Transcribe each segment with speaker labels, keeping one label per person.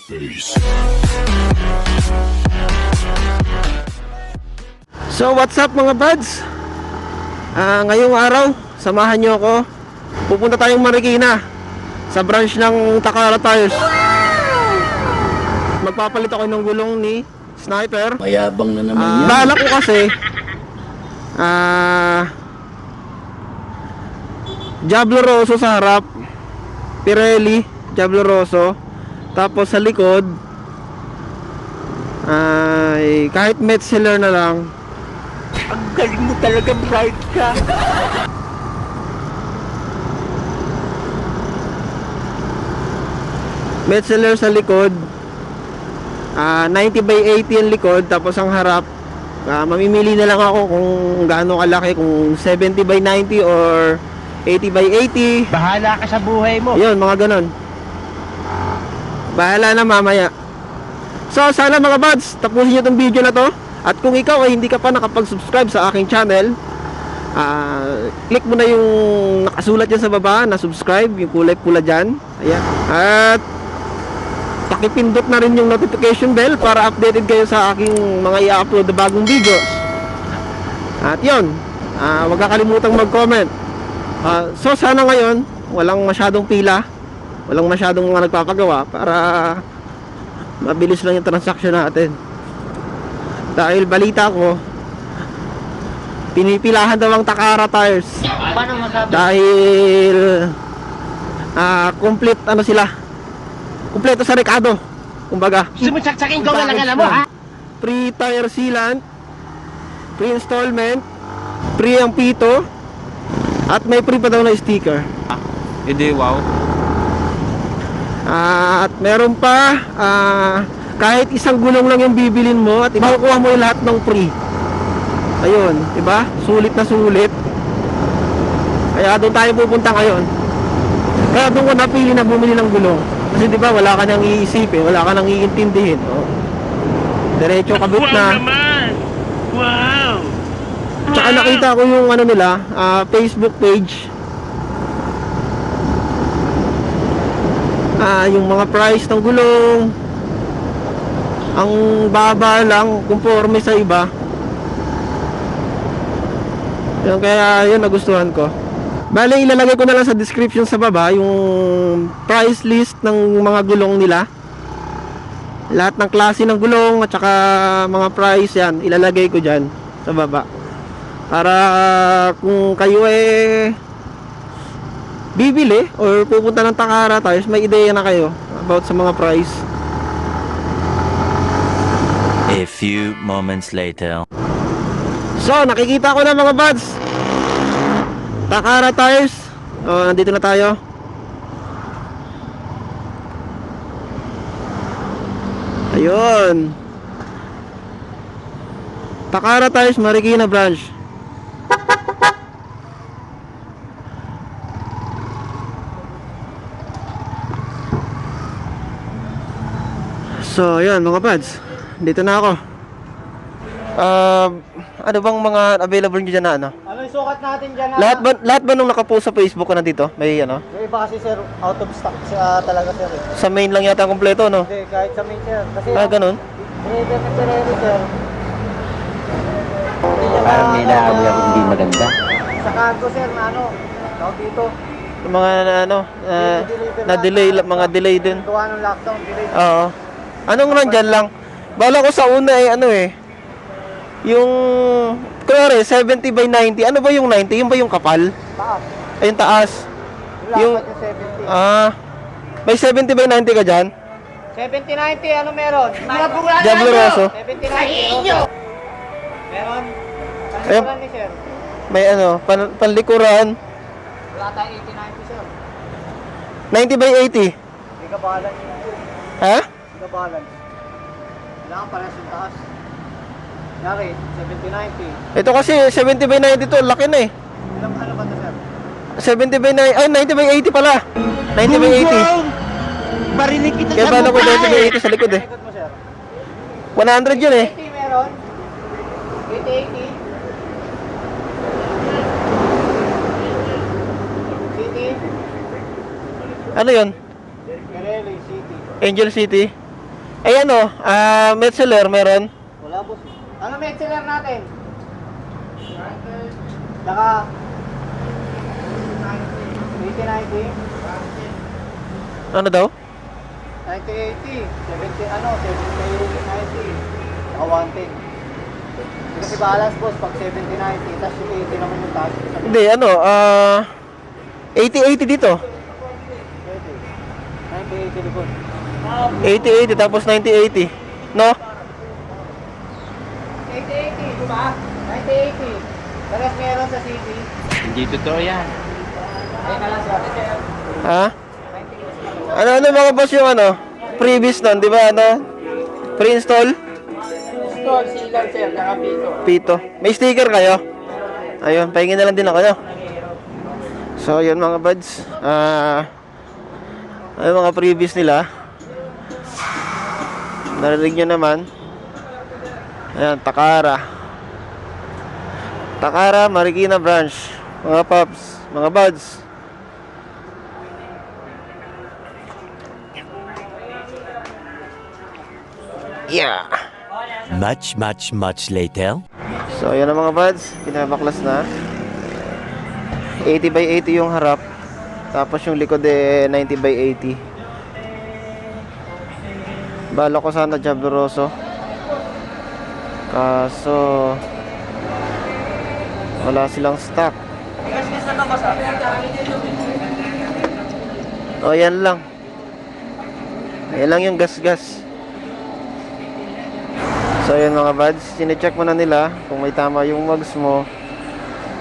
Speaker 1: So what's up mga buds? Ngayong araw, samahan nyo ako. Pupunta tayong Marikina sa branch ng Takara Tires. Magpapalit ako ng gulong ni Sniper.
Speaker 2: Mayabang na naman yan.
Speaker 1: Balak ko kasi Diablo Rosso sa harap, Pirelli Diablo Rosso. Tapos sa likod ay kahit Metzeler na lang.
Speaker 2: Ang galing mo talaga, bright ka.
Speaker 1: Metzeler sa likod, 90/80 ang likod. Tapos ang harap, mamimili na lang ako kung gaano kalaki, kung 70/90 or 80/80.
Speaker 2: Bahala ka sa buhay mo.
Speaker 1: Yun, mga ganon. Bahala na mamaya. So sana mga buds, tapusin nyo itong video na to. At kung ikaw ay hindi ka pa nakapag-subscribe sa aking channel, click mo na yung nakasulat dyan sa baba na subscribe, yung kulay pula dyan. Ayan. At pakipindot na rin yung notification bell para updated kayo sa aking mga i-upload na bagong videos. At yun, huwag kakalimutang mag-comment. So sana ngayon walang masyadong pila, walang masyadong mga nagpapagawa para mabilis lang yung transaction natin. Dahil balita ko, pinipilahan daw ang Takara Tires.
Speaker 2: Paano masabi?
Speaker 1: Dahil complete ano sila, kumpleto sa rekado. Kumbaga,
Speaker 2: Sumusaksakin ko na lang alam mo, ha?
Speaker 1: free tire sealant, free installment, free ang pito, at may free pa daw na sticker.
Speaker 3: Hindi, wow.
Speaker 1: At meron pa, kahit isang gulong lang yung bibilin mo at makukuha mo yung lahat ng free. Ayun, diba? Sulit na sulit. Kaya doon tayo pupunta ngayon. Kaya doon ko napili na bumili ng gulong. Kasi diba, wala ka nang iisipin, wala ka nang iintindihin. Oh. Diretso kabit na.
Speaker 2: Wow naman! Wow!
Speaker 1: Tsaka nakita ko yung ano nila, Facebook page. Yung mga price ng gulong, ang baba lang conforme sa iba. Yan, kaya yun nagustuhan ko. Bale, ilalagay ko na lang sa description sa baba yung price list ng mga gulong nila. Lahat ng klase ng gulong at saka mga price, yan ilalagay ko dyan sa baba. Para kung kayo bibili or pupunta ng Takara Tires, may ideya na kayo about sa mga price.
Speaker 4: A few moments later.
Speaker 1: So, nakikita ko na mga buds, Takara Tires. Nandito na tayo. Ayun, Takara Tires Marikina branch. So, ayun mga buds, dito na ako. Ano bang mga available nyo dyan na ano?
Speaker 5: Ano yung sukat natin dyan?
Speaker 1: Lahat ba nung nakapost sa Facebook ko nandito? May ano?
Speaker 5: Yung iba kasi sir, out of stock talaga sir.
Speaker 1: Sa main lang yata kompleto, no?
Speaker 5: Hindi, kahit sa main sir. Kasi
Speaker 1: Ganun?
Speaker 5: driver na Pirelli sir.
Speaker 2: Parang may naamoy ako hindi maganda.
Speaker 5: Sa cargo sir na ano, tawag dito.
Speaker 1: Yung mga ano, na-delay, mga delay din.
Speaker 5: Gawa ng lockdown, delay.
Speaker 1: Oo. Anong nandyan lang? Bala ko sa una ano yung kunwari 70/90. Ano ba yung 90? Yung ba yung kapal?
Speaker 5: Taas.
Speaker 1: Ay, yung taas.
Speaker 5: Yung
Speaker 1: Yung-
Speaker 5: lapat yung 70.
Speaker 1: May 70/90 ka dyan?
Speaker 5: 70-90, ano meron?
Speaker 1: Diablo Rosso.
Speaker 5: 70-90. Meron.
Speaker 1: Ayun.
Speaker 5: Ano ni sir?
Speaker 1: May ano, panlikuran.
Speaker 5: Wala tayong 80-90 sir.
Speaker 1: 90/80.
Speaker 5: Hindi ka balance.
Speaker 1: Ha?
Speaker 5: Hindi ka balance. Kailangan pares yung taas. Yari, 70-90.
Speaker 1: Ito kasi 70/90 to, laki na eh.
Speaker 5: Ilang ano ba ito sir?
Speaker 1: 70/90, ay 90/80 pala. 90/80.
Speaker 2: Barinig kita
Speaker 1: Kaya
Speaker 2: sa
Speaker 1: bala ko
Speaker 2: mukha
Speaker 1: 90/80 sa likod eh.
Speaker 5: Ikot mo sir.
Speaker 1: 100 yun eh.
Speaker 5: 80 meron. 80-80. City.
Speaker 1: Ano yun?
Speaker 5: Pirelli City.
Speaker 1: Angel City. Ay ano, Metzeler meron?
Speaker 5: Wala boss. Ano may seller natin? Saka 80-90.
Speaker 1: Ano daw?
Speaker 5: 90-80. 70 ano, 70-90. Saka 110. Kasi balance boss pag 70-90, tapos yung 80 naman yung taas.
Speaker 1: Hindi, ano, 80-80 dito.
Speaker 5: 90-80 likod.
Speaker 1: 80-80 tapos 90-80. No?
Speaker 5: 80-80, di ba? 90-80. Parehas meron sa city.
Speaker 2: Hindi totoo yan.
Speaker 5: Ayun na lang siya.
Speaker 1: Ha? Ano mga boss yung ano? Previous nun, di ba ano? Pre-install?
Speaker 5: Install, silaw sir, nakapito.
Speaker 1: Pito. May sticker kayo? Ayun, pahingin na lang din ako, no? So, yun mga buds. Ayun mga previous nila. Narinig nyo naman. Ayan, Takara. Takara, Marikina branch. Mga paps, mga buds. Yeah.
Speaker 4: Much later.
Speaker 1: So, ayan na mga buds. Pinabaklas na. 80 by 80 yung harap. Tapos yung likod 90 by 80. Bala ko sana Jabroso. Kaso wala silang stock. O, yan lang. Yan lang yung gas-gas. So, yun mga buds. Sine-check mo na nila kung may tama yung mags mo.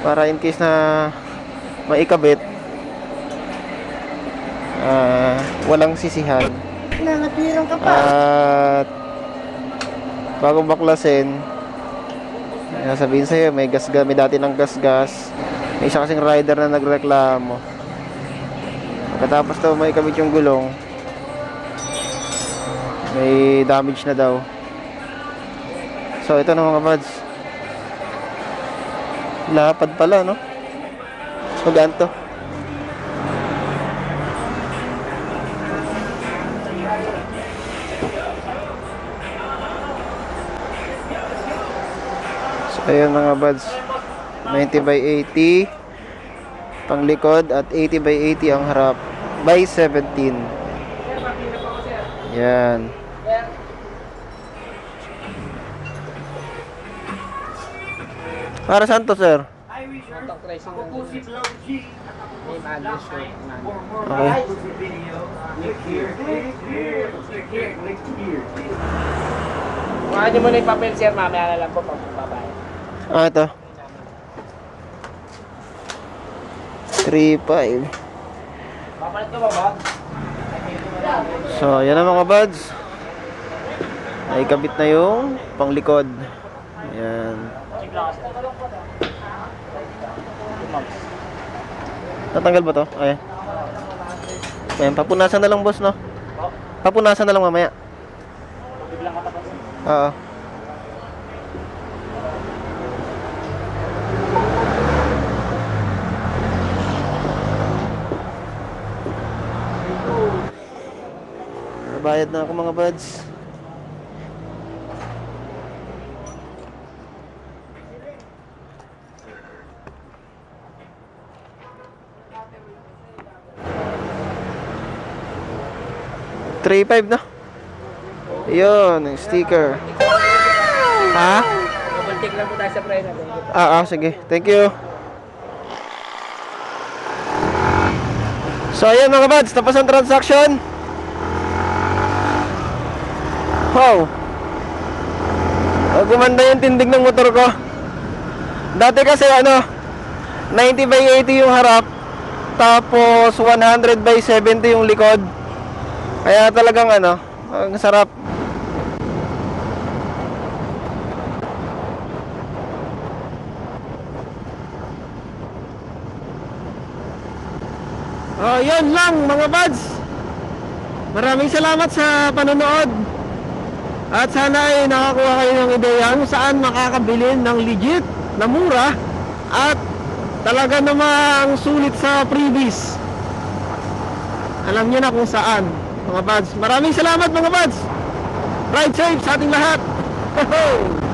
Speaker 1: Para in case na maikabit, walang sisihan.
Speaker 5: Nangatwirang ka pa.
Speaker 1: At bago baklasin, sabihin sa'yo may gas-gas, may dati ng gas-gas. May isa kasing rider na nagreklamo. Pagkatapos daw may ikabit yung gulong, may damage na daw. So ito na mga buds. Lapad pala, no? Magaan to. So ayan mga buds, 90 by 80 pang likod at 80 by 80 ang harap by 17. Yan. Para saan to, sir? Okay.
Speaker 5: Kuhaan niyo muna yung papel sir, mamaya na lang po pag babae.
Speaker 1: Ito. 3.5.
Speaker 5: Papalit ko ba ba?
Speaker 1: So, yan na mga buds. Ay kabit na yung panglikod. Ayan. Tatanggal ba to? Ayan. Ayan, papunasan na lang boss, no? Papunasan na lang mamaya. Oo. Bayad na ako mga buds. $3.5 na. Yun, yung sticker. Ha?
Speaker 5: Double-tick lang po tayo sa preno.
Speaker 1: Sige. Thank you. So, ayan mga buds. Tapos ang transaction. Wow. Gumanda yung tindig ng motor ko. Dati kasi 90 by 80 yung harap. Tapos 100 by 70 yung likod. Kaya talagang ang sarap. Yan lang mga buds. Maraming salamat sa panonood. At sana ay nakakuha kayo ng ideya kung saan makakabili ng legit na mura at talaga namang sulit sa freebies. Alam niyo na kung saan mga buds. Maraming salamat mga buds. Ride safe sa ating lahat. Ho-ho!